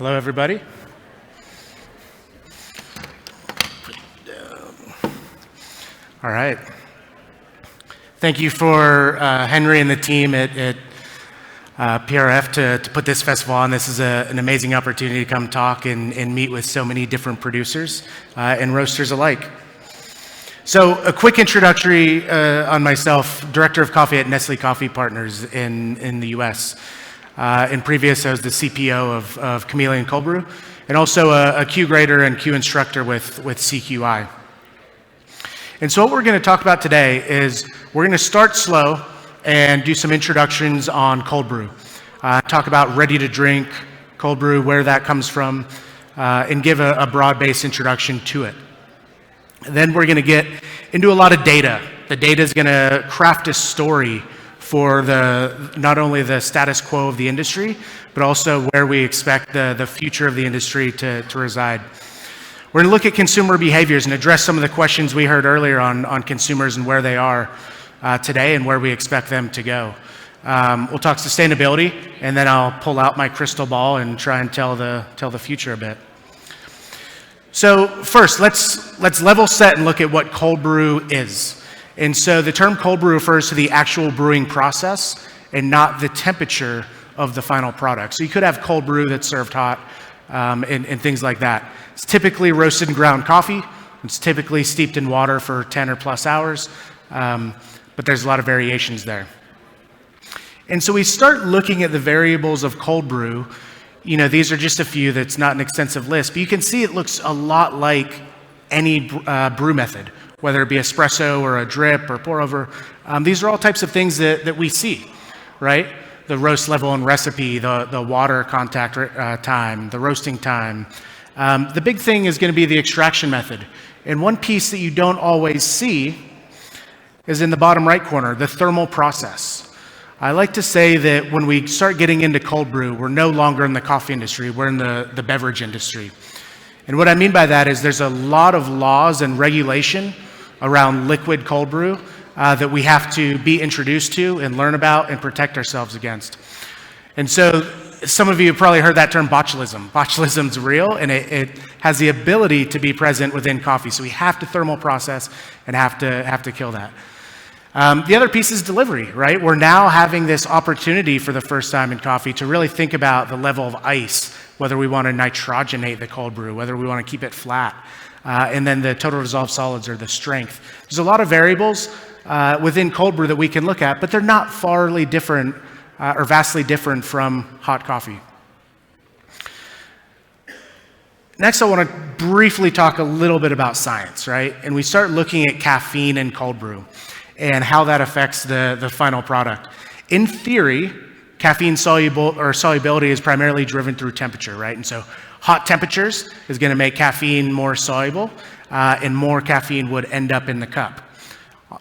Hello, everybody. All right. Thank you for Henry and the team at PRF to put this festival on. This is an amazing opportunity to come talk and meet with so many different producers and roasters alike. So a quick introductory on myself, Director of Coffee at Nestlé Coffee Partners in the US. In previous, I was the CPO of Chameleon Cold Brew, and also a Q grader and Q instructor with CQI. And so what we're going to talk about today is we're going to start slow and do some introductions on cold brew. Talk about ready to drink cold brew, where that comes from, and give a broad-based introduction to it. And then we're going to get into a lot of data. The data is going to craft a story for not only the status quo of the industry, but also where we expect the future of the industry to reside. We're going to look at consumer behaviors and address some of the questions we heard earlier on consumers and where they are today and where we expect them to go. We'll talk sustainability, and then I'll pull out my crystal ball and try and tell the future a bit. So first, let's level set and look at what cold brew is. And so the term cold brew refers to the actual brewing process and not the temperature of the final product. So you could have cold brew that's served hot and things like that. It's typically roasted and ground coffee. It's typically steeped in water for 10 or plus hours, but there's a lot of variations there. And so we start looking at the variables of cold brew. You know, these are just a few. That's not an extensive list, but you can see it looks a lot like any brew method, whether it be espresso or a drip or pour over. These are all types of things that we see, right? The roast level and recipe, the water contact time, the roasting time. The big thing is going to be the extraction method. And one piece that you don't always see is in the bottom right corner, the thermal process. I like to say that when we start getting into cold brew, we're no longer in the coffee industry, we're in the beverage industry. And what I mean by that is there's a lot of laws and regulation around liquid cold brew that we have to be introduced to and learn about and protect ourselves against. And so some of you have probably heard that term botulism. Botulism's real, and it has the ability to be present within coffee. So we have to thermal process and have to kill that. The other piece is delivery, right? We're now having this opportunity for the first time in coffee to really think about the level of ice, whether we want to nitrogenate the cold brew, whether we want to keep it flat, and then the total resolved solids or the strength. There's a lot of variables within cold brew that we can look at, but they're not farly different or vastly different from hot coffee. Next, I want to briefly talk a little bit about science, right? And we start looking at caffeine in cold brew and how that affects the final product. In theory, caffeine solubility is primarily driven through temperature, right? And so hot temperatures is going to make caffeine more soluble, and more caffeine would end up in the cup.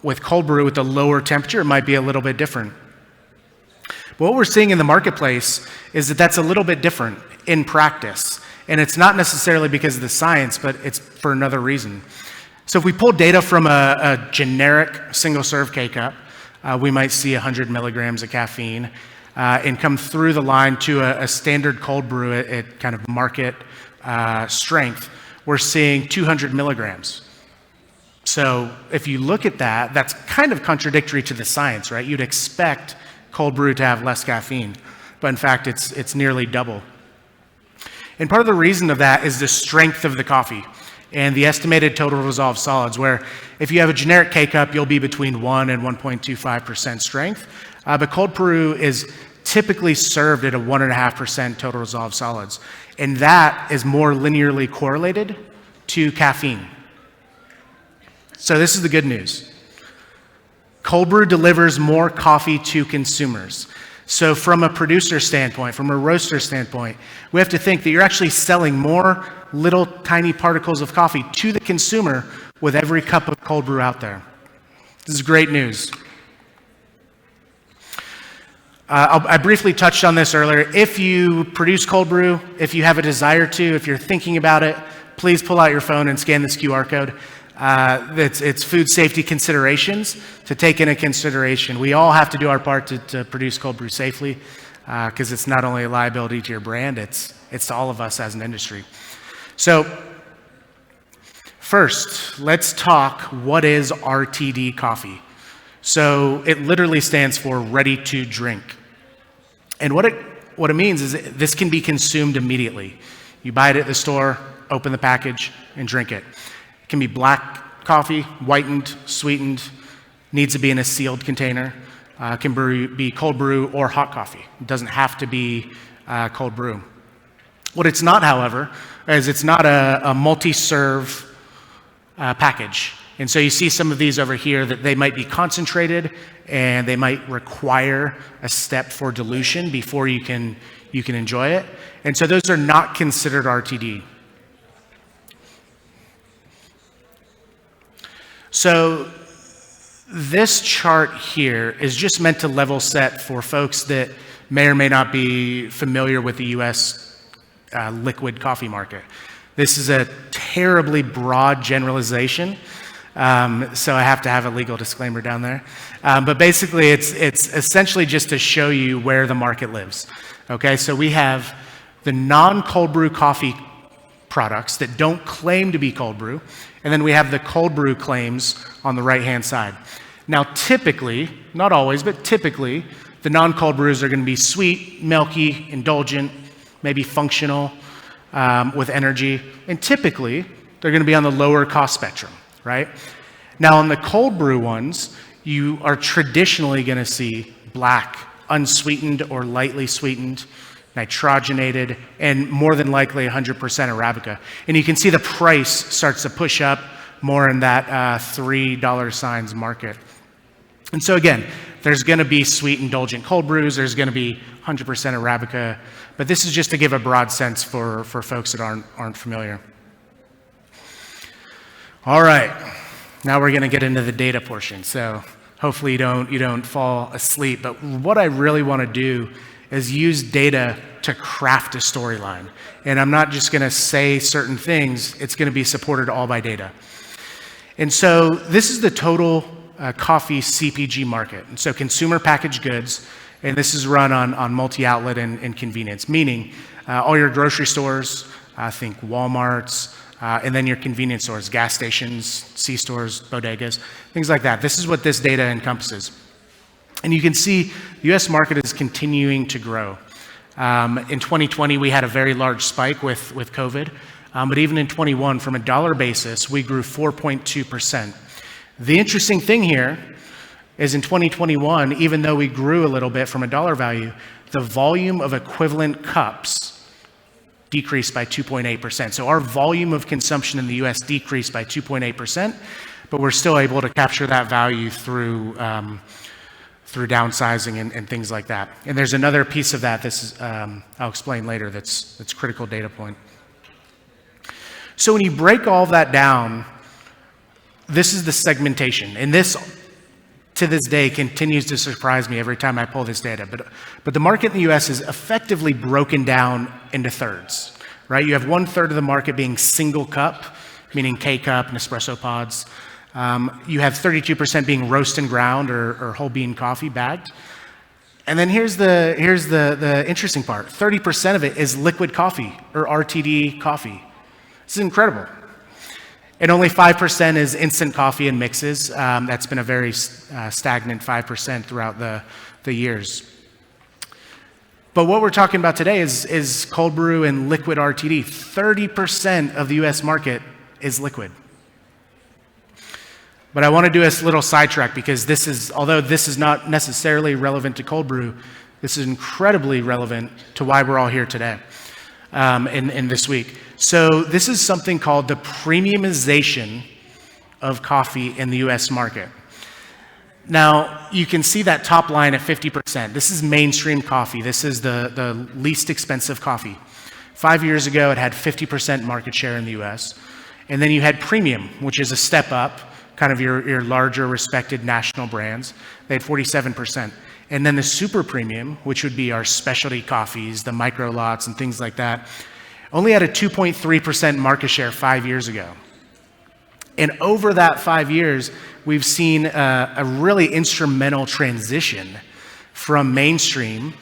With cold brew, with the lower temperature, it might be a little bit different. But what we're seeing in the marketplace is that that's a little bit different in practice. And it's not necessarily because of the science, but it's for another reason. So if we pull data from a generic single-serve K-Cup, we might see 100 milligrams of caffeine and come through the line to a standard cold brew at kind of market strength. We're seeing 200 milligrams. So if you look at that, that's kind of contradictory to the science, right? You'd expect cold brew to have less caffeine, but in fact, it's nearly double. And part of the reason of that is the strength of the coffee and the estimated total resolved solids, where if you have a generic K-Cup, you'll be between 1 and 1.25% strength, but cold brew is typically served at a 1.5% total resolved solids, and that is more linearly correlated to caffeine. So this is the good news. Cold brew delivers more coffee to consumers. So from a producer standpoint, from a roaster standpoint, we have to think that you're actually selling more little tiny particles of coffee to the consumer with every cup of cold brew out there. This is great news. I briefly touched on this earlier. If you produce cold brew, if you have a desire to, if you're thinking about it, please pull out your phone and scan this QR code. It's food safety considerations to take into consideration. We all have to do our part to produce cold brew safely. because it's not only a liability to your brand, it's to all of us as an industry. So first, let's talk what is RTD coffee. So it literally stands for ready to drink. And what it means is this can be consumed immediately. You buy it at the store, open the package, and drink it. It can be black coffee, whitened, sweetened, needs to be in a sealed container. It can be cold brew or hot coffee. It doesn't have to be cold brew. What it's not, however, is it's not a multi-serve package. And so you see some of these over here that they might be concentrated and they might require a step for dilution before you can enjoy it. And so those are not considered RTD. So this chart here is just meant to level set for folks that may or may not be familiar with the US liquid coffee market. This is a terribly broad generalization. So I have to have a legal disclaimer down there. But basically, it's essentially just to show you where the market lives. Okay, so we have the non-cold brew coffee products that don't claim to be cold brew, and then we have the cold brew claims on the right-hand side. Now, typically, not always, but typically, the non-cold brews are going to be sweet, milky, indulgent, maybe functional, with energy, and typically, they're going to be on the lower cost spectrum. Right? Now, on the cold brew ones, you are traditionally going to see black, unsweetened or lightly sweetened, nitrogenated, and more than likely 100% Arabica. And you can see the price starts to push up more in that $3 signs market. And so again, there's going to be sweet, indulgent cold brews. There's going to be 100% Arabica. But this is just to give a broad sense for folks that aren't familiar. All right, now we're going to get into the data portion. So hopefully you don't fall asleep. But what I really want to do is use data to craft a storyline. And I'm not just going to say certain things. It's going to be supported all by data. And so this is the total coffee CPG market. And so consumer packaged goods, and this is run on multi-outlet and convenience, meaning all your grocery stores, I think Walmarts, and then your convenience stores, gas stations, C-stores, bodegas, things like that. This is what this data encompasses. And you can see the US market is continuing to grow. In 2020, we had a very large spike with COVID, but even in 21, from a dollar basis, we grew 4.2%. The interesting thing here is in 2021, even though we grew a little bit from a dollar value, the volume of equivalent cups decreased by 2.8%. So our volume of consumption in the US decreased by 2.8%, but we're still able to capture that value through downsizing and things like that. And there's another piece of that, this is, I'll explain later, that's critical data point. So when you break all that down, this is the segmentation. And this, to this day, continues to surprise me every time I pull this data. But the market in the US is effectively broken down into thirds, right? You have 1/3 of the market being single cup, meaning K-cup and espresso pods. You have 32% being roast and ground or whole bean coffee bagged. And then here's the interesting part. 30% of it is liquid coffee or RTD coffee. This is incredible. And only 5% is instant coffee and mixes. That's been a very stagnant 5% throughout the years. But what we're talking about today is cold brew and liquid RTD. 30% of the US market is liquid. But I want to do a little sidetrack because although this is not necessarily relevant to cold brew, this is incredibly relevant to why we're all here today in this week. So this is something called the premiumization of coffee in the US market. Now, you can see that top line at 50%. This is mainstream coffee. This is the least expensive coffee. 5 years ago, it had 50% market share in the US. And then you had premium, which is a step up, kind of your larger respected national brands. They had 47%. And then the super premium, which would be our specialty coffees, the micro lots and things like that, only had a 2.3% market share 5 years ago. And over that 5 years, we've seen a really instrumental transition from mainstream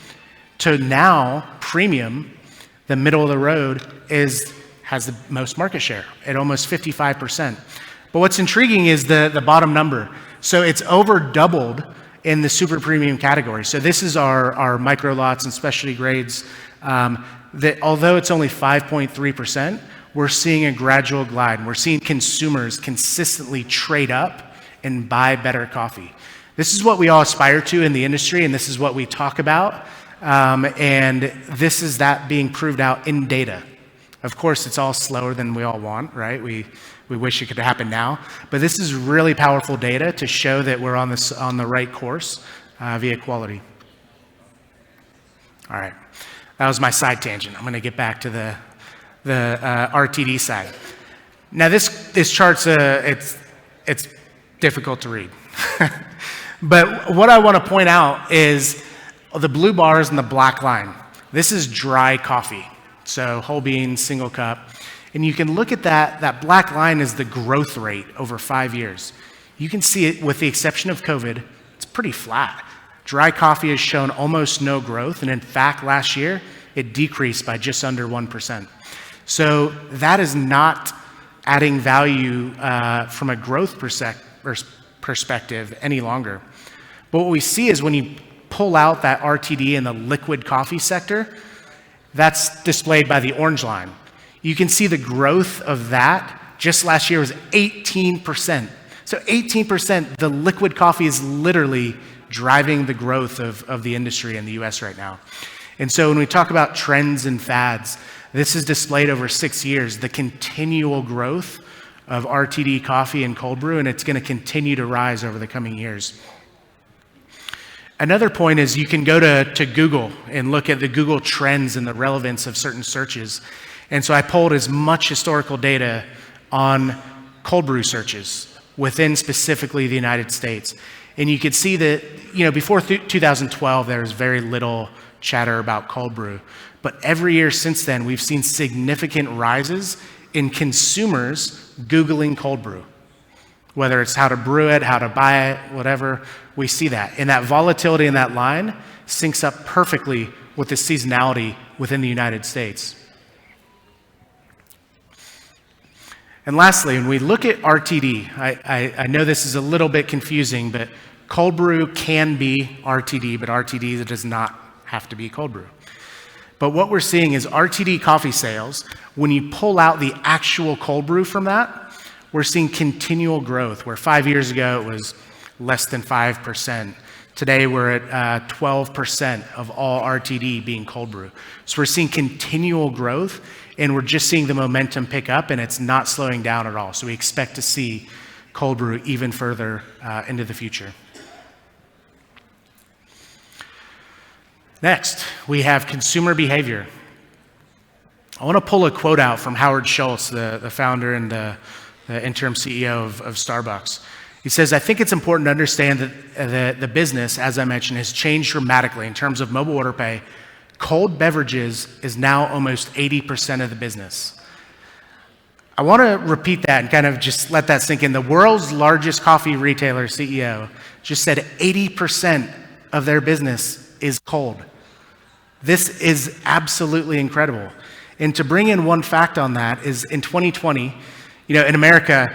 to now premium, the middle of the road, has the most market share at almost 55%. But what's intriguing is the bottom number. So it's over doubled in the super premium category. So this is our micro lots and specialty grades. That although it's only 5.3%, we're seeing a gradual glide. We're seeing consumers consistently trade up and buy better coffee. This is what we all aspire to in the industry, and this is what we talk about. And this is that being proved out in data. Of course, it's all slower than we all want, right? We wish it could happen now, but this is really powerful data to show that we're on the right course via quality. All right, that was my side tangent. I'm going to get back to the RTD side. Now this chart's it's difficult to read, but what I want to point out is the blue bars and the black line. This is dry coffee, so whole beans, single cup. And you can look at that black line is the growth rate over 5 years. You can see it, with the exception of COVID, it's pretty flat. Dry coffee has shown almost no growth, and in fact, last year, it decreased by just under 1%. So that is not adding value from a growth perspective any longer. But what we see is when you pull out that RTD in the liquid coffee sector, that's displayed by the orange line. You can see the growth of that just last year was 18%. So 18%, the liquid coffee is literally driving the growth of the industry in the US right now. And so when we talk about trends and fads, this is displayed over 6 years, the continual growth of RTD coffee and cold brew, and it's going to continue to rise over the coming years. Another point is you can go to Google and look at the Google trends and the relevance of certain searches. And so I pulled as much historical data on cold brew searches within specifically the United States. And you could see that, before 2012, there was very little chatter about cold brew. But every year since then, we've seen significant rises in consumers Googling cold brew. Whether it's how to brew it, how to buy it, whatever, we see that. And that volatility in that line syncs up perfectly with the seasonality within the United States. And lastly, when we look at RTD, I know this is a little bit confusing, but cold brew can be RTD, but RTD does not have to be cold brew. But what we're seeing is RTD coffee sales, when you pull out the actual cold brew from that, we're seeing continual growth, where 5 years ago it was less than 5%. Today we're at 12% of all RTD being cold brew. So we're seeing continual growth, and we're just seeing the momentum pick up, and it's not slowing down at all. So we expect to see cold brew even further into the future. Next, we have consumer behavior. I want to pull a quote out from Howard Schultz, the founder and the interim CEO of Starbucks. He says, "I think it's important to understand that the business, as I mentioned, has changed dramatically in terms of mobile order pay. Cold beverages is now almost 80% of the business." I want to repeat that and kind of just let that sink in. The world's largest coffee retailer CEO just said 80% of their business is cold. This is absolutely incredible. And to bring in one fact on that is in 2020, in America,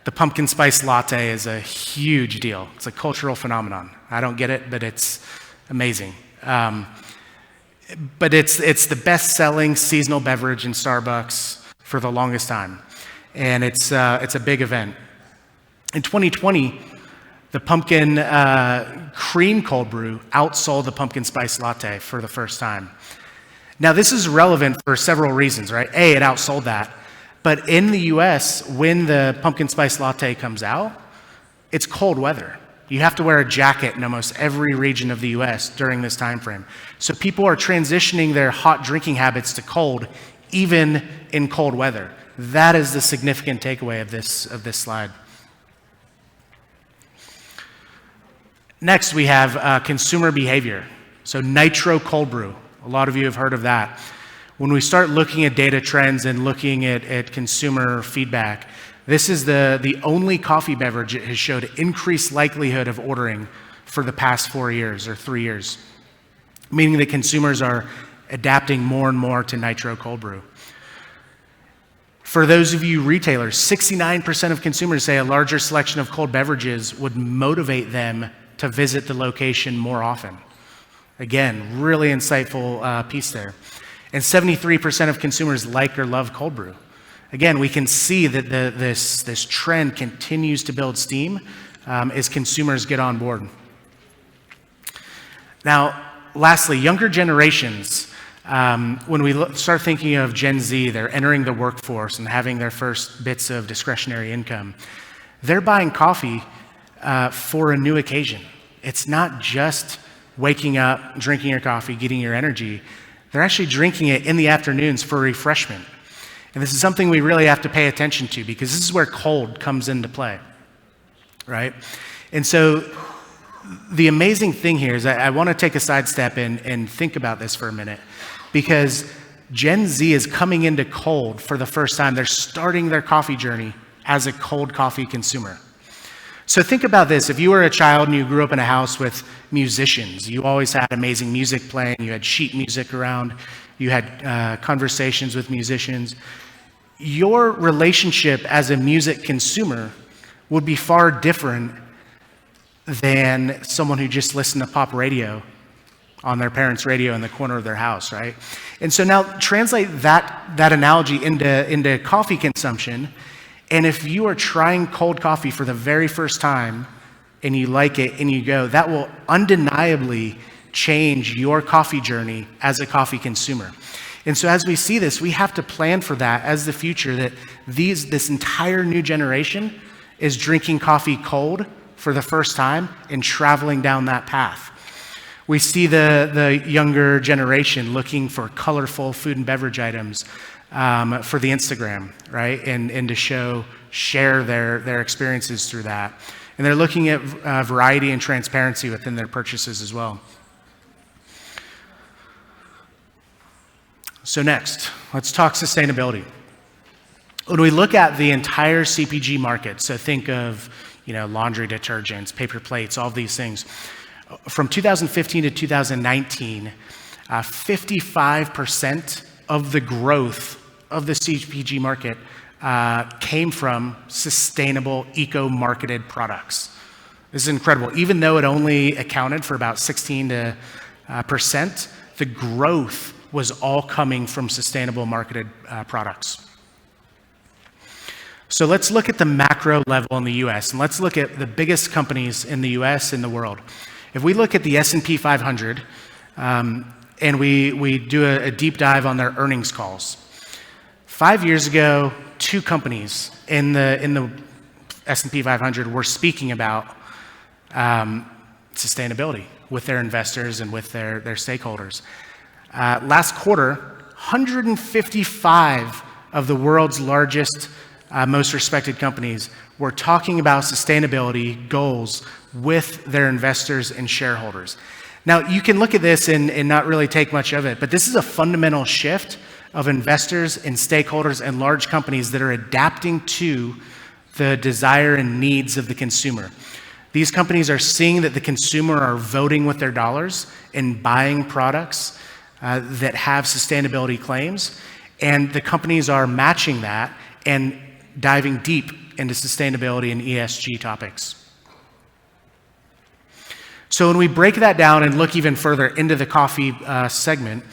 the pumpkin spice latte is a huge deal. It's a cultural phenomenon. I don't get it, but it's amazing. But it's the best-selling seasonal beverage in Starbucks for the longest time, and it's a big event. In 2020, the pumpkin cream cold brew outsold the pumpkin spice latte for the first time. Now, this is relevant for several reasons, right? A, it outsold that. But in the US, when the pumpkin spice latte comes out, it's cold weather. You have to wear a jacket in almost every region of the US during this time frame. So people are transitioning their hot drinking habits to cold, even in cold weather. That is the significant takeaway of this slide. Next, we have consumer behavior. So Nitro cold brew. A lot of you have heard of that. When we start looking at data trends and looking at consumer feedback, this is the only coffee beverage that has showed increased likelihood of ordering for the past 4 years or 3 years. meaning that consumers are adapting more and more to Nitro cold brew. For those of you retailers, 69% of consumers say a larger selection of cold beverages would motivate them to visit the location more often. Again, really insightful piece there. And 73% of consumers like or love cold brew. Again, we can see that this trend continues to build steam as consumers get on board. Now, lastly, younger generations, when we start thinking of Gen Z, they're entering the workforce and having their first bits of discretionary income. They're buying coffee for a new occasion. It's not just waking up, drinking your coffee, getting your energy. They're actually drinking it in the afternoons for refreshment. And this is something we really have to pay attention to because this is where cold comes into play, right? And so the amazing thing here is I want to take a sidestep and think about this for a minute because Gen Z is coming into cold for the first time. They're starting their coffee journey as a cold coffee consumer. So think about this. If you were a child and you grew up in a house with musicians, you always had amazing music playing, you had sheet music around, you had conversations with musicians, your relationship as a music consumer would be far different than someone who just listened to pop radio on their parents' radio in the corner of their house, right? And so now translate that analogy into coffee consumption. And if you are trying cold coffee for the very first time and you like it and you go, that will undeniably change your coffee journey as a coffee consumer. And so as we see this, we have to plan for that as the future, that this entire new generation is drinking coffee cold for the first time and traveling down that path. We see the younger generation looking for colorful food and beverage items for the Instagram, right? And to share their experiences through that. And they're looking at variety and transparency within their purchases as well. So next, let's talk sustainability. When we look at the entire CPG market, so think of laundry detergents, paper plates, all of these things. From 2015 to 2019, 55% of the growth of the CPG market came from sustainable, eco-marketed products. This is incredible. Even though it only accounted for about 16%, the growth was all coming from sustainable marketed products. So let's look at the macro level in the US, and let's look at the biggest companies in the US and the world. If we look at the S&P 500, and we do a deep dive on their earnings calls, 5 years ago, 2 companies in the S&P 500 were speaking about sustainability with their investors and with their stakeholders. Last quarter, 155 of the world's largest, most respected companies were talking about sustainability goals with their investors and shareholders. Now, you can look at this and not really take much of it, but this is a fundamental shift of investors and stakeholders and large companies that are adapting to the desire and needs of the consumer. These companies are seeing that the consumer are voting with their dollars and buying products that have sustainability claims, and the companies are matching that and diving deep into sustainability and ESG topics. So when we break that down and look even further into the coffee segment,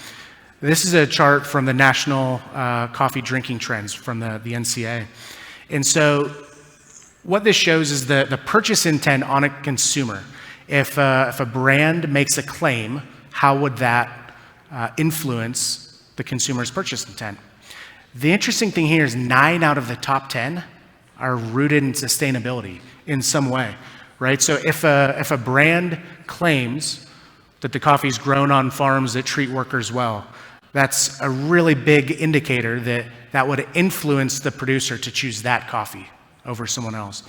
this is a chart from the National Coffee Drinking Trends from the NCA. And so what this shows is the purchase intent on a consumer. If a brand makes a claim, how would that influence the consumer's purchase intent? The interesting thing here is 9 out of the top 10 are rooted in sustainability in some way, right? So if a brand claims that the coffee is grown on farms that treat workers well, that's a really big indicator that would influence the producer to choose that coffee over someone else,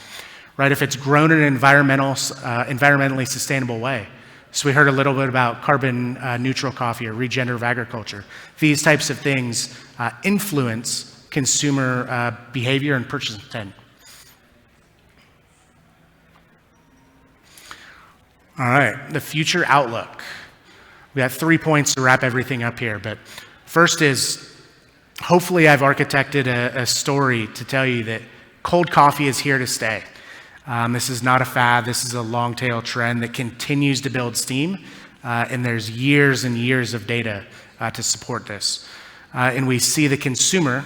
right? If it's grown in an environmentally sustainable way. So we heard a little bit about carbon neutral coffee or regenerative agriculture. These types of things influence consumer behavior and purchase intent. All right, the future outlook. We got 3 points to wrap everything up here, but first is, hopefully I've architected a story to tell you that cold coffee is here to stay. This is not a fad, this is a long tail trend that continues to build steam, and there's years and years of data to support this. And we see the consumer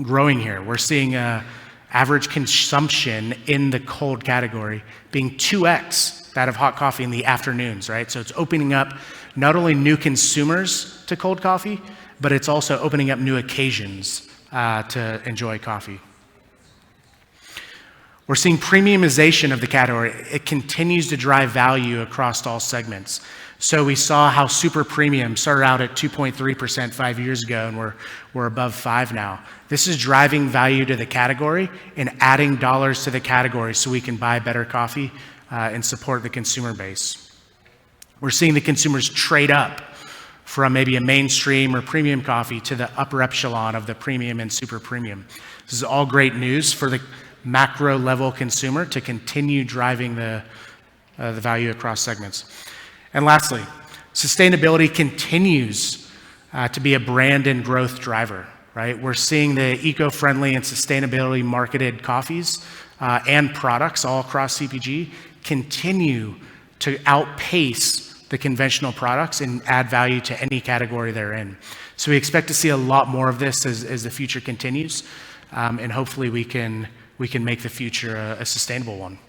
growing here. We're seeing average consumption in the cold category being 2x that of hot coffee in the afternoons, right? So it's opening up not only new consumers to cold coffee, but it's also opening up new occasions to enjoy coffee. We're seeing premiumization of the category. It continues to drive value across all segments. So we saw how super premium started out at 2.3% 5 years ago, and we're above 5 now. This is driving value to the category and adding dollars to the category so we can buy better coffee and support the consumer base. We're seeing the consumers trade up from maybe a mainstream or premium coffee to the upper echelon of the premium and super premium. This is all great news for the macro level consumer to continue driving the value across segments. And lastly, sustainability continues to be a brand and growth driver, right? We're seeing the eco-friendly and sustainability marketed coffees and products all across CPG continue to outpace the conventional products and add value to any category they're in. So we expect to see a lot more of this as the future continues, and hopefully we can make the future a sustainable one.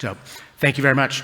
So thank you very much.